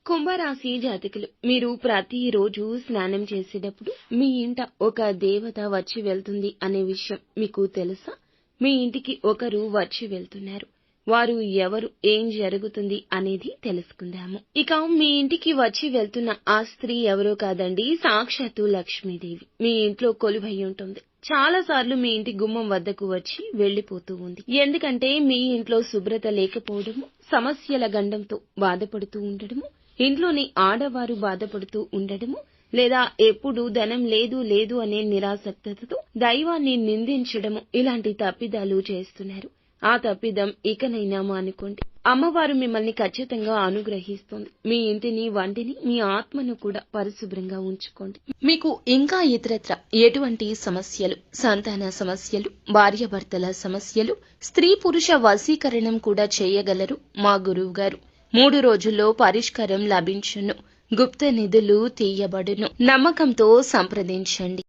కుంభరాశి జాతకులు, మీరు ప్రతిరోజు స్నానం చేసేటప్పుడు మీ ఇంట ఒక దేవత వచ్చి వెళ్తుంది అనే విషయం మీకు తెలుసా? మీ ఇంటికి ఒకరు వచ్చి వెళ్తున్నారు. వారు ఎవరు, ఏం జరుగుతుంది అనేది తెలుసుకుందాము. ఇక మీ ఇంటికి వచ్చి వెళ్తున్న ఆ స్త్రీ ఎవరో కాదండి, సాక్షాత్తు లక్ష్మీదేవి మీ ఇంట్లో కొలువై ఉంటుంది. చాలా సార్లు మీ ఇంటి గుమ్మం వద్దకు వచ్చి వెళ్లిపోతూ ఉంది. ఎందుకంటే మీ ఇంట్లో శుభ్రత లేకపోవడము, సమస్యల గండంతో బాధపడుతూ ఉండడము, ఇంట్లోని ఆడవారు బాధపడుతూ ఉండడము, లేదా ఎప్పుడు ధనం లేదు లేదు అనే నిరాసక్తతతో దైవాన్ని నిందించడము, ఇలాంటి తప్పిదాలు చేస్తున్నారు. ఆ తప్పిదం ఇకనైనా మానుకోండి. అమ్మవారు మిమ్మల్ని ఖచ్చితంగా అనుగ్రహిస్తుంది. మీ ఇంటిని, వంటిని, మీ ఆత్మను కూడా పరిశుభ్రంగా ఉంచుకోండి. మీకు ఇంకా ఇతరత్ర ఎటువంటి సమస్యలు, సంతాన సమస్యలు, భార్యాభర్తల సమస్యలు, స్త్రీ పురుష వశీకరణం కూడా చేయగలరు మా గురువు గారు. 3 రోజుల్లో పరిష్కారం లభించును. గుప్త నిధులు తీయబడును. నమ్మకంతో సంప్రదించండి.